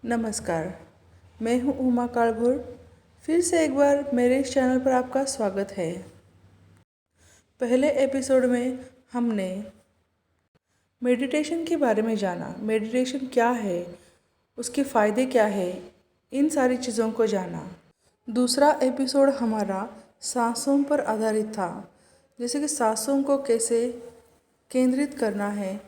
नमस्कार, मैं हूँ उमा कालभोर। फिर से एक बार मेरे इस चैनल पर आपका स्वागत है। पहले एपिसोड में हमने मेडिटेशन के बारे में जाना। मेडिटेशन क्या है, उसके फ़ायदे क्या है, इन सारी चीज़ों को जाना। दूसरा एपिसोड हमारा सांसों पर आधारित था, जैसे कि सांसों को कैसे केंद्रित करना है,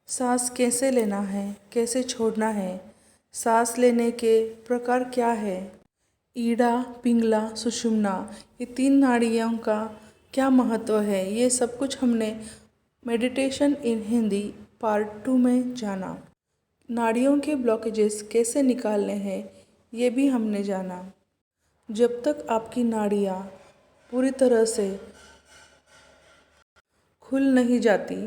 सांस कैसे लेना है, कैसे छोड़ना है, सांस लेने के प्रकार क्या है, ईड़ा, पिंगला, सुषुम्ना, ये 3 नाड़ियों का क्या महत्व है, ये सब कुछ हमने मेडिटेशन इन हिंदी पार्ट 2 में जाना। नाड़ियों के ब्लॉकेजेस कैसे निकालने हैं, ये भी हमने जाना। जब तक आपकी नाड़ियाँ पूरी तरह से खुल नहीं जाती,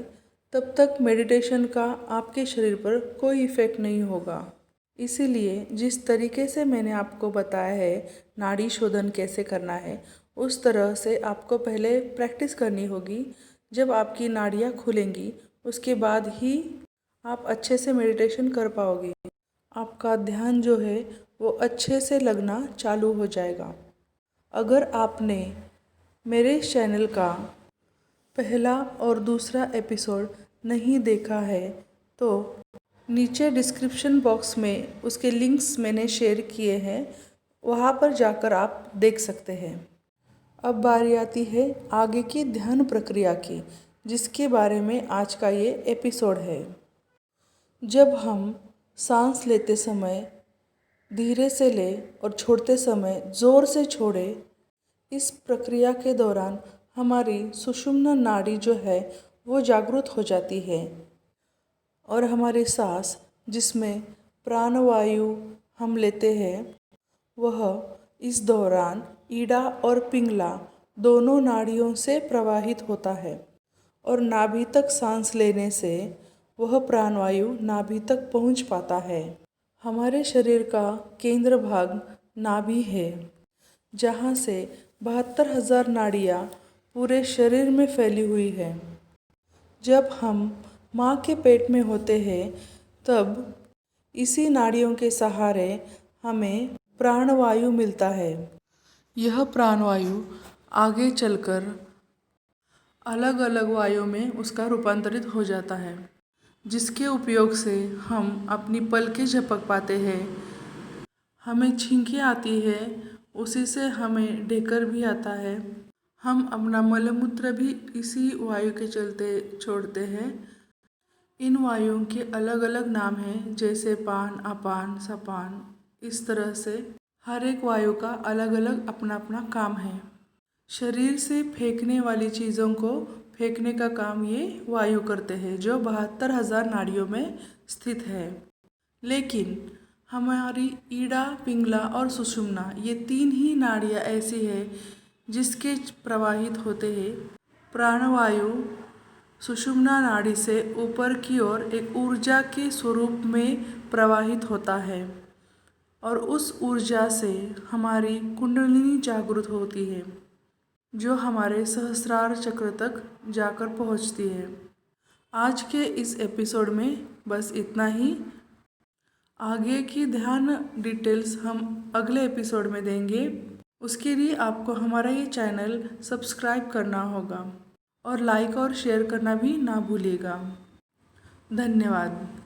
तब तक मेडिटेशन का आपके शरीर पर कोई इफ़ेक्ट नहीं होगा। इसीलिए जिस तरीके से मैंने आपको बताया है नाड़ी शोधन कैसे करना है, उस तरह से आपको पहले प्रैक्टिस करनी होगी। जब आपकी नाड़ियाँ खुलेंगी, उसके बाद ही आप अच्छे से मेडिटेशन कर पाओगे। आपका ध्यान जो है वो अच्छे से लगना चालू हो जाएगा। अगर आपने मेरे चैनल का पहला और दूसरा एपिसोड नहीं देखा है तो नीचे डिस्क्रिप्शन बॉक्स में उसके लिंक्स मैंने शेयर किए हैं, वहाँ पर जाकर आप देख सकते हैं। अब बारी आती है आगे की ध्यान प्रक्रिया की, जिसके बारे में आज का ये एपिसोड है। जब हम सांस लेते समय धीरे से ले और छोड़ते समय ज़ोर से छोड़े, इस प्रक्रिया के दौरान हमारी सुषुम्ना नाड़ी जो है वो जागृत हो जाती है और हमारी सांस जिसमें प्राणवायु हम लेते हैं वह इस दौरान ईड़ा और पिंगला दोनों नाड़ियों से प्रवाहित होता है और नाभि तक सांस लेने से वह प्राणवायु नाभि तक पहुंच पाता है। हमारे शरीर का केंद्र भाग नाभि है, जहाँ से 72,000 नाड़ियाँ पूरे शरीर में फैली हुई है। जब हम माँ के पेट में होते हैं तब इसी नाड़ियों के सहारे हमें प्राणवायु मिलता है। यह प्राणवायु आगे चलकर अलग अलग वायु में उसका रूपांतरित हो जाता है, जिसके उपयोग से हम अपनी पलकें झपक पाते हैं, हमें छींकें आती है, उसी से हमें ढेकर भी आता है, हम अपना मलमूत्र भी इसी वायु के चलते छोड़ते हैं। इन वायुओं के अलग अलग नाम हैं, जैसे पान, अपान, सपान। इस तरह से हर एक वायु का अलग अलग अपना अपना काम है। शरीर से फेंकने वाली चीज़ों को फेंकने का काम ये वायु करते हैं, जो 72,000 नाड़ियों में स्थित है। लेकिन हमारी ईड़ा, पिंगला और सुषुम्ना, ये 3 ही नाड़ियाँ ऐसी है जिसके प्रवाहित होते हैं प्राणवायु सुषुम्ना नाड़ी से ऊपर की ओर एक ऊर्जा के स्वरूप में प्रवाहित होता है और उस ऊर्जा से हमारी कुंडलिनी जागृत होती है, जो हमारे सहस्रार चक्र तक जाकर पहुंचती है। आज के इस एपिसोड में बस इतना ही। आगे की ध्यान डिटेल्स हम अगले एपिसोड में देंगे। उसके लिए आपको हमारा ये चैनल सब्सक्राइब करना होगा और लाइक और शेयर करना भी ना भूलिएगा। धन्यवाद।